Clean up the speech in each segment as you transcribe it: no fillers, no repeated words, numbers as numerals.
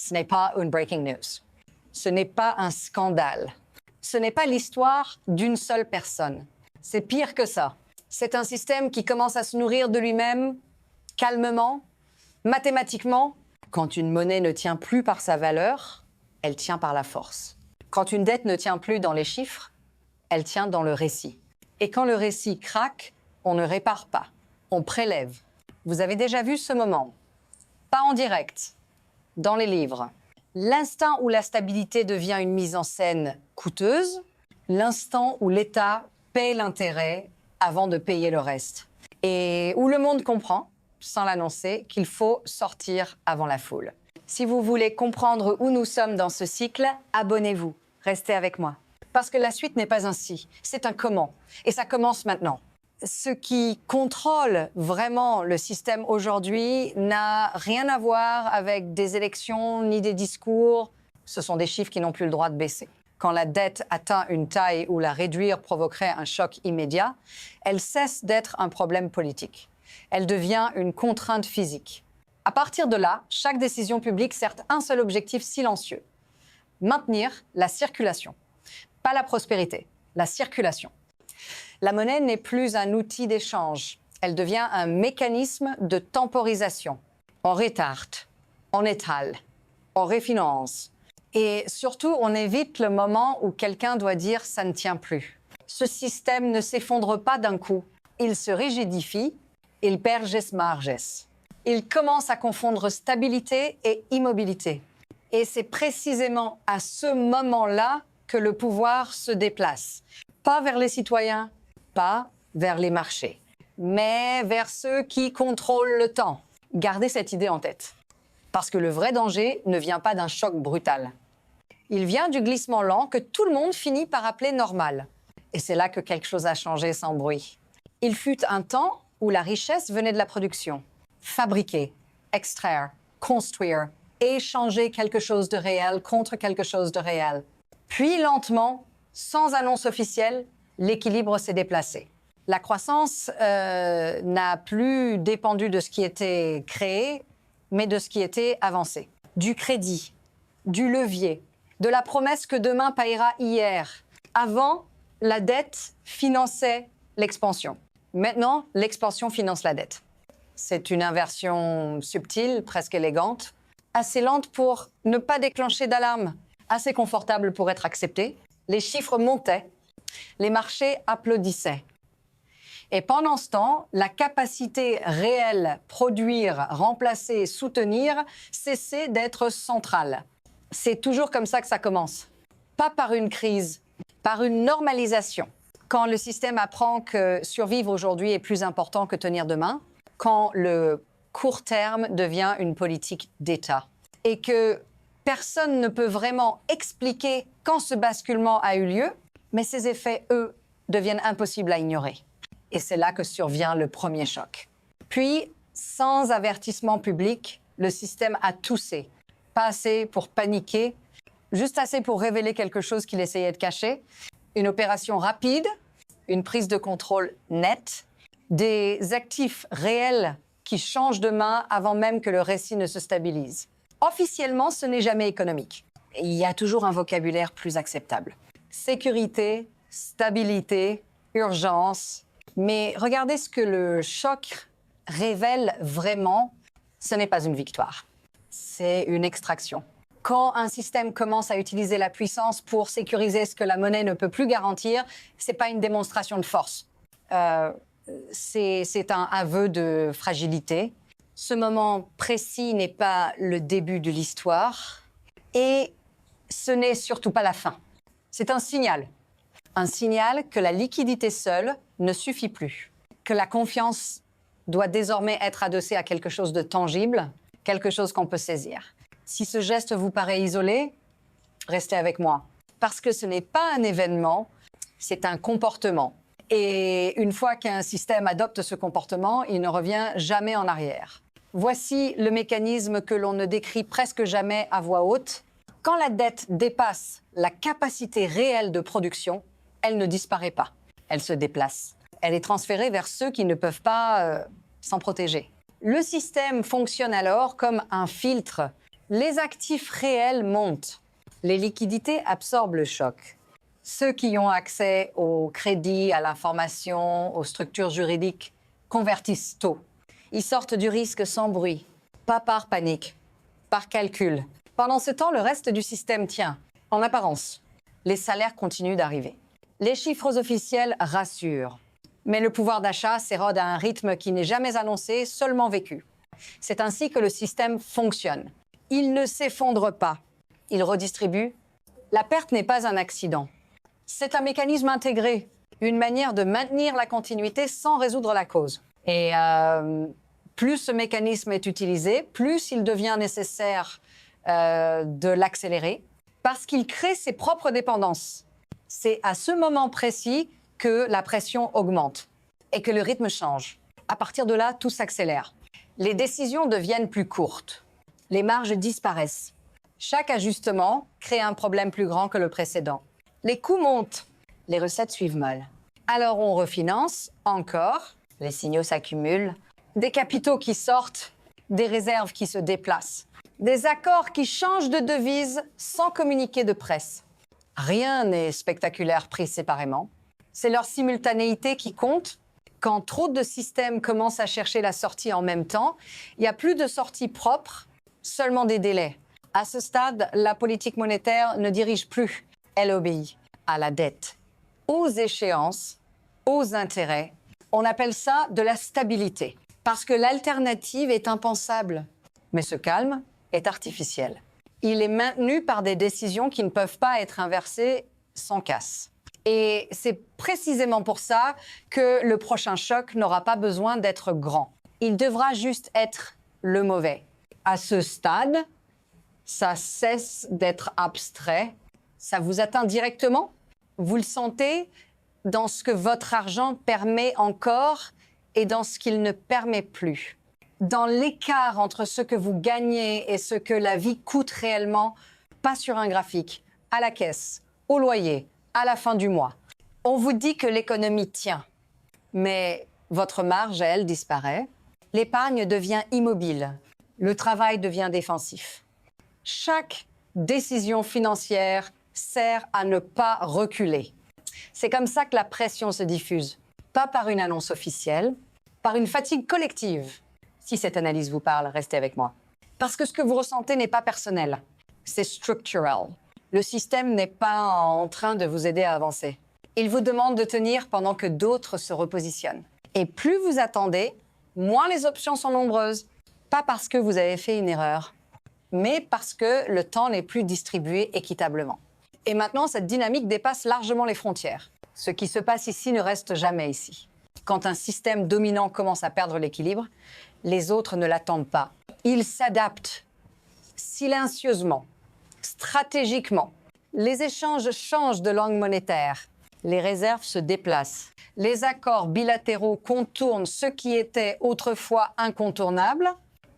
Ce n'est pas une breaking news. Ce n'est pas un scandale. Ce n'est pas l'histoire d'une seule personne. C'est pire que ça. C'est un système qui commence à se nourrir de lui-même, calmement, mathématiquement. Quand une monnaie ne tient plus par sa valeur, elle tient par la force. Quand une dette ne tient plus dans les chiffres, elle tient dans le récit. Et quand le récit craque, on ne répare pas, on prélève. Vous avez déjà vu ce moment, pas en direct, dans les livres. L'instant où la stabilité devient une mise en scène coûteuse, l'instant où l'État paie l'intérêt avant de payer le reste. Et où le monde comprend, sans l'annoncer, qu'il faut sortir avant la foule. Si vous voulez comprendre où nous sommes dans ce cycle, abonnez-vous, restez avec moi. Parce que la suite n'est pas ainsi, c'est un comment. Et ça commence maintenant. Ce qui contrôle vraiment le système aujourd'hui n'a rien à voir avec des élections ni des discours. Ce sont des chiffres qui n'ont plus le droit de baisser. Quand la dette atteint une taille où la réduire provoquerait un choc immédiat, elle cesse d'être un problème politique. Elle devient une contrainte physique. À partir de là, chaque décision publique sert un seul objectif silencieux. Maintenir la circulation. Pas la prospérité, la circulation. La monnaie n'est plus un outil d'échange. Elle devient un mécanisme de temporisation. On retarde, on étale, on refinance. Et surtout, on évite le moment où quelqu'un doit dire « ça ne tient plus ». Ce système ne s'effondre pas d'un coup. Il se rigidifie, il perd marges. Il commence à confondre stabilité et immobilité. Et c'est précisément à ce moment-là que le pouvoir se déplace. Pas vers les citoyens, pas vers les marchés, mais vers ceux qui contrôlent le temps. Gardez cette idée en tête. Parce que le vrai danger ne vient pas d'un choc brutal. Il vient du glissement lent que tout le monde finit par appeler normal. Et c'est là que quelque chose a changé sans bruit. Il fut un temps où la richesse venait de la production. Fabriquer, extraire, construire, échanger quelque chose de réel contre quelque chose de réel. Puis lentement, sans annonce officielle, l'équilibre s'est déplacé. La croissance n'a plus dépendu de ce qui était créé, mais de ce qui était avancé. Du crédit, du levier, de la promesse que demain paiera hier. Avant, la dette finançait l'expansion. Maintenant, l'expansion finance la dette. C'est une inversion subtile, presque élégante, assez lente pour ne pas déclencher d'alarme, assez confortable pour être acceptée. Les chiffres montaient, les marchés applaudissaient. Et pendant ce temps, la capacité réelle, produire, remplacer, soutenir, cessait d'être centrale. C'est toujours comme ça que ça commence. Pas par une crise, par une normalisation. Quand le système apprend que survivre aujourd'hui est plus important que tenir demain, quand le court terme devient une politique d'État et que personne ne peut vraiment expliquer quand ce basculement a eu lieu, mais ces effets, eux, deviennent impossibles à ignorer. Et c'est là que survient le premier choc. Puis, sans avertissement public, le système a toussé. Pas assez pour paniquer, juste assez pour révéler quelque chose qu'il essayait de cacher. Une opération rapide, une prise de contrôle nette, des actifs réels qui changent de main avant même que le récit ne se stabilise. Officiellement, ce n'est jamais économique. Il y a toujours un vocabulaire plus acceptable. Sécurité, stabilité, urgence. Mais regardez ce que le choc révèle vraiment, ce n'est pas une victoire. C'est une extraction. Quand un système commence à utiliser la puissance pour sécuriser ce que la monnaie ne peut plus garantir, ce n'est pas une démonstration de force. C'est un aveu de fragilité. Ce moment précis n'est pas le début de l'histoire et ce n'est surtout pas la fin. C'est un signal. Un signal que la liquidité seule ne suffit plus. Que la confiance doit désormais être adossée à quelque chose de tangible, quelque chose qu'on peut saisir. Si ce geste vous paraît isolé, restez avec moi. Parce que ce n'est pas un événement, c'est un comportement. Et une fois qu'un système adopte ce comportement, il ne revient jamais en arrière. Voici le mécanisme que l'on ne décrit presque jamais à voix haute. Quand la dette dépasse la capacité réelle de production, elle ne disparaît pas. Elle se déplace. Elle est transférée vers ceux qui ne peuvent pas s'en protéger. Le système fonctionne alors comme un filtre Les actifs réels montent. Les liquidités absorbent le choc. Ceux qui ont accès au crédit, à l'information, aux structures juridiques convertissent tôt. Ils sortent du risque sans bruit, pas par panique, par calcul. Pendant ce temps, le reste du système tient. En apparence, les salaires continuent d'arriver. Les chiffres officiels rassurent. Mais le pouvoir d'achat s'érode à un rythme qui n'est jamais annoncé, seulement vécu. C'est ainsi que le système fonctionne. Il ne s'effondre pas. Il redistribue. La perte n'est pas un accident. C'est un mécanisme intégré, une manière de maintenir la continuité sans résoudre la cause. Et plus ce mécanisme est utilisé, plus il devient nécessaire de l'accélérer, parce qu'il crée ses propres dépendances. C'est à ce moment précis que la pression augmente et que le rythme change. À partir de là, tout s'accélère. Les décisions deviennent plus courtes. Les marges disparaissent. Chaque ajustement crée un problème plus grand que le précédent. Les coûts montent, les recettes suivent mal. Alors on refinance encore, les signaux s'accumulent, des capitaux qui sortent, des réserves qui se déplacent, des accords qui changent de devise sans communiquer de presse. Rien n'est spectaculaire pris séparément. C'est leur simultanéité qui compte. Quand trop de systèmes commencent à chercher la sortie en même temps, il n'y a plus de sortie propre, seulement des délais. À ce stade, la politique monétaire ne dirige plus. Elle obéit à la dette, aux échéances, aux intérêts. On appelle ça de la stabilité, parce que l'alternative est impensable. Mais ce calme est artificiel. Il est maintenu par des décisions qui ne peuvent pas être inversées sans casse. Et c'est précisément pour ça que le prochain choc n'aura pas besoin d'être grand. Il devra juste être le mauvais. À ce stade, ça cesse d'être abstrait. Ça vous atteint directement. Vous le sentez dans ce que votre argent permet encore et dans ce qu'il ne permet plus. Dans l'écart entre ce que vous gagnez et ce que la vie coûte réellement, pas sur un graphique, à la caisse, au loyer, à la fin du mois. On vous dit que l'économie tient, mais votre marge, elle, disparaît. L'épargne devient immobile. Le travail devient défensif. Chaque décision financière sert à ne pas reculer. C'est comme ça que la pression se diffuse. Pas par une annonce officielle, par une fatigue collective. Si cette analyse vous parle, restez avec moi. Parce que ce que vous ressentez n'est pas personnel, c'est structural. Le système n'est pas en train de vous aider à avancer. Il vous demande de tenir pendant que d'autres se repositionnent. Et plus vous attendez, moins les options sont nombreuses. Pas parce que vous avez fait une erreur, mais parce que le temps n'est plus distribué équitablement. Et maintenant, cette dynamique dépasse largement les frontières. Ce qui se passe ici ne reste jamais ici. Quand un système dominant commence à perdre l'équilibre, les autres ne l'attendent pas. Ils s'adaptent silencieusement, stratégiquement. Les échanges changent de langue monétaire. Les réserves se déplacent. Les accords bilatéraux contournent ce qui était autrefois incontournable.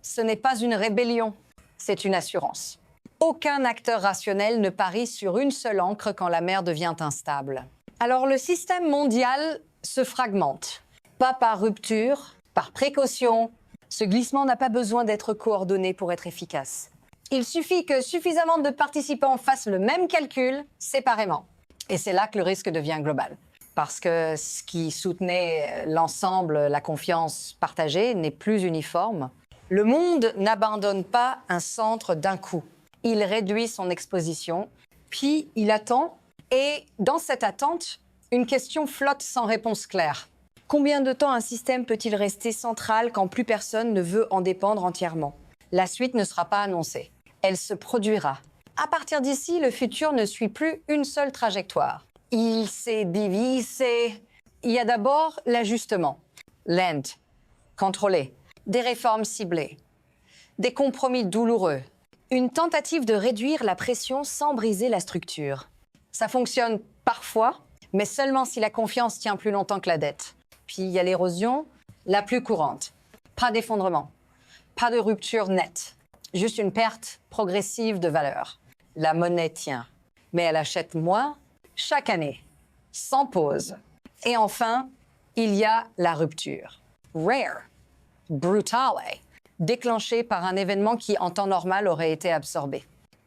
Ce n'est pas une rébellion, c'est une assurance. Aucun acteur rationnel ne parie sur une seule ancre quand la mer devient instable. Alors le système mondial se fragmente. Pas par rupture, par précaution. Ce glissement n'a pas besoin d'être coordonné pour être efficace. Il suffit que suffisamment de participants fassent le même calcul séparément. Et c'est là que le risque devient global. Parce que ce qui soutenait l'ensemble, la confiance partagée, n'est plus uniforme. Le monde n'abandonne pas un centre d'un coup. Il réduit son exposition, puis il attend. Et dans cette attente, une question flotte sans réponse claire. Combien de temps un système peut-il rester central quand plus personne ne veut en dépendre entièrement? La suite ne sera pas annoncée. Elle se produira. À partir d'ici, le futur ne suit plus une seule trajectoire. Il s'est divisé. Il y a d'abord l'ajustement. Lent, contrôlé. Des réformes ciblées. Des compromis douloureux. Une tentative de réduire la pression sans briser la structure. Ça fonctionne parfois, mais seulement si la confiance tient plus longtemps que la dette. Puis il y a l'érosion, la plus courante. Pas d'effondrement, pas de rupture nette. Juste une perte progressive de valeur. La monnaie tient, mais elle achète moins chaque année, sans pause. Et enfin, il y a la rupture. Rare, brutale, déclenchée par un événement qui, en temps normal, aurait été absorbé.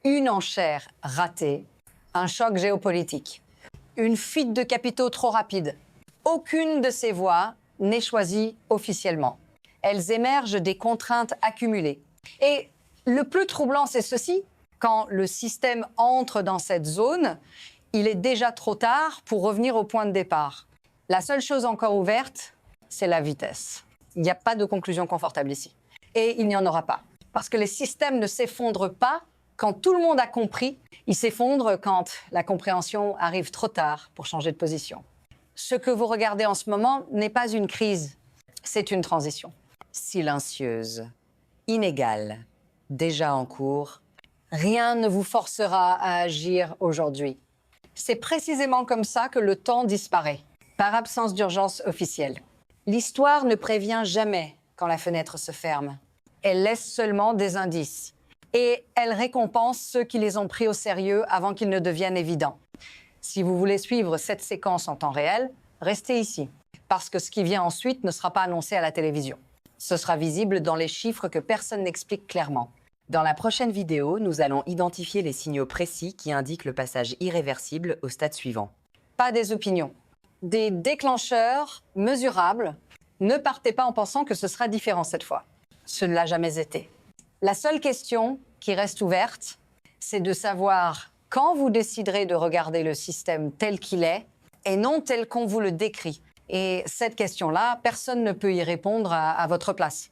Une enchère ratée, un choc géopolitique, une fuite de capitaux trop rapide. Aucune de ces voies n'est choisie officiellement. Elles émergent des contraintes accumulées. Et le plus troublant, c'est ceci. Quand le système entre dans cette zone, il est déjà trop tard pour revenir au point de départ. La seule chose encore ouverte, c'est la vitesse. Il n'y a pas de conclusion confortable ici. Et il n'y en aura pas. Parce que les systèmes ne s'effondrent pas quand tout le monde a compris. Ils s'effondrent quand la compréhension arrive trop tard pour changer de position. Ce que vous regardez en ce moment n'est pas une crise, c'est une transition. Silencieuse, inégale, déjà en cours. Rien ne vous forcera à agir aujourd'hui. C'est précisément comme ça que le temps disparaît, par absence d'urgence officielle. L'histoire ne prévient jamais quand la fenêtre se ferme. Elle laisse seulement des indices. Et elle récompense ceux qui les ont pris au sérieux avant qu'ils ne deviennent évidents. Si vous voulez suivre cette séquence en temps réel, restez ici, parce que ce qui vient ensuite ne sera pas annoncé à la télévision. Ce sera visible dans les chiffres que personne n'explique clairement. Dans la prochaine vidéo, nous allons identifier les signaux précis qui indiquent le passage irréversible au stade suivant. Pas des opinions. Des déclencheurs mesurables. Ne partez pas en pensant que ce sera différent cette fois. Ce ne l'a jamais été. La seule question qui reste ouverte, c'est de savoir quand vous déciderez de regarder le système tel qu'il est et non tel qu'on vous le décrit. Et cette question-là, personne ne peut y répondre à votre place.